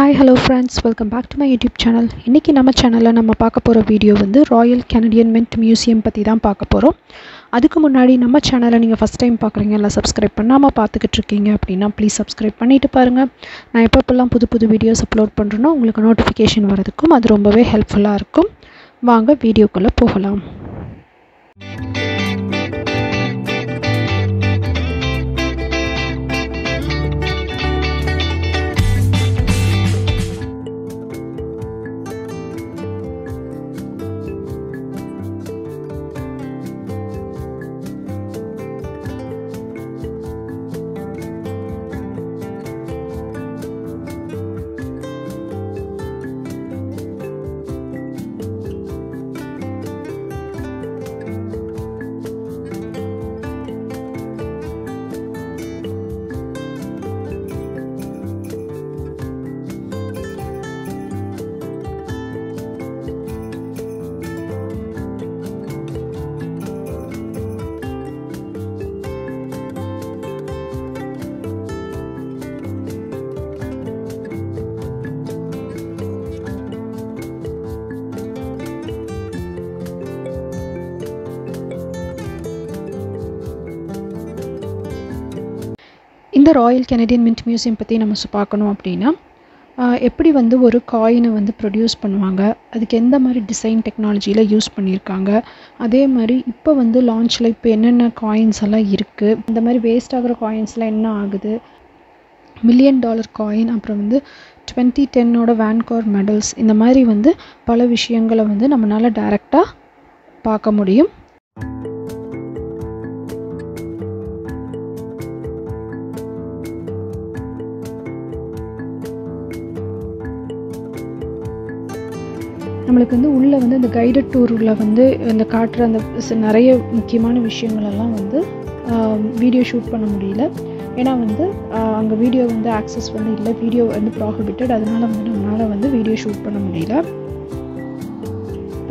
Hi, hello friends, welcome back to my YouTube channel. இன்னைக்கு நம்ம சேனல்ல நம்ம பார்க்க போற வீடியோ வந்து ராயல் கனடியன் மின்ட் மியூசியம் பத்தி தான் பார்க்க போறோம். அதுக்கு முன்னாடி நம்ம சேனலை நீங்க ஃபர்ஸ்ட் டைம் பார்க்கறீங்க இல்ல சப்ஸ்கிரைப் பண்ணாம பார்த்துக்கிட்டு இருக்கீங்க அப்படினா ப்ளீஸ் சப்ஸ்கிரைப் பண்ணிட்டு பாருங்க. நான் எப்பப்பெல்லாம் புது வீடியோஸ் அப்லோட் பண்றேனோ உங்களுக்கு நோட்டிஃபிகேஷன் வரதுக்கும் அது ரொம்பவே ஹெல்ப்ஃபுல்லா இருக்கும். வாங்க வீடியோக்குள்ள போகலாம். இந்த ராயல் கனடியன் மின்ட் மியூசியம் பற்றி நம்ம பார்க்கணும் அப்படின்னா எப்படி வந்து ஒரு காயினை வந்து ப்ரொடியூஸ் பண்ணுவாங்க, அதுக்கு எந்த மாதிரி டிசைன் டெக்னாலஜியில் யூஸ் பண்ணியிருக்காங்க, அதே மாதிரி இப்போ வந்து லான்ச்சில் இப்போ என்னென்ன காயின்ஸ் எல்லாம் இருக்குது, இந்த மாதிரி வேஸ்ட் ஆகிற காயின்ஸ்லாம் என்ன ஆகுது, $1 மில்லியன் காயின், அப்புறம் வந்து 2010 வேன்கார் மெடல்ஸ், இந்த மாதிரி வந்து பல விஷயங்களை வந்து நம்மளால் டைரெக்டாக பார்க்க முடியும். நம்மளுக்கு வந்து உள்ளே வந்து இந்த கைடட் டூரில் வந்து இந்த காட்டுற அந்த நிறைய முக்கியமான விஷயங்களெல்லாம் வந்து வீடியோ ஷூட் பண்ண முடியல. ஏன்னா வந்து அங்கே வீடியோ வந்து ஆக்சஸ் வந்து இல்லை, வீடியோ வந்து ப்ராஹிபிட்டட், அதனால வந்து நம்மளால் வந்து வீடியோ ஷூட் பண்ண முடியல.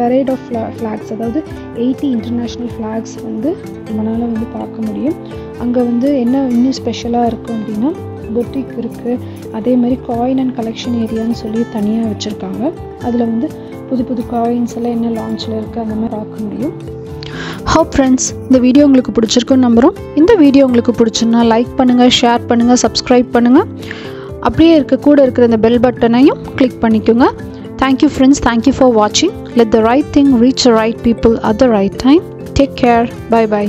பரேட் ஆஃப் ஃப்ளாக்ஸ், அதாவது 80 இன்டர்நேஷ்னல் ஃப்ளாக்ஸ் வந்து நம்மளால் வந்து பார்க்க முடியும். அங்கே வந்து என்ன இன்னும் ஸ்பெஷலாக இருக்கும் அப்படின்னா பொட்டிக் இருக்குது, அதே மாதிரி காயின் அண்ட் கலெக்ஷன் ஏரியான்னு சொல்லி தனியாக வச்சுருக்காங்க. அதில் வந்து புது காயின்ஸ் எல்லாம் என்ன லான்ச்சில் இருக்குது அந்த மாதிரி பார்க்க முடியும். ஹோப் ஃப்ரெண்ட்ஸ் இந்த வீடியோ உங்களுக்கு பிடிச்சிருக்குன்னு நம்புகிறோம். இந்த வீடியோ உங்களுக்கு பிடிச்சுன்னா லைக் பண்ணுங்கள், ஷேர் பண்ணுங்கள், சப்ஸ்கிரைப் பண்ணுங்கள். அப்படியே கூட இருக்கிற இந்த பெல் பட்டனையும் கிளிக் பண்ணிக்கோங்க. தேங்க்யூ ஃப்ரெண்ட்ஸ், தேங்க்யூ ஃபார் வாட்சிங். Let the right thing reach the right people at the right time. Take care, bye by.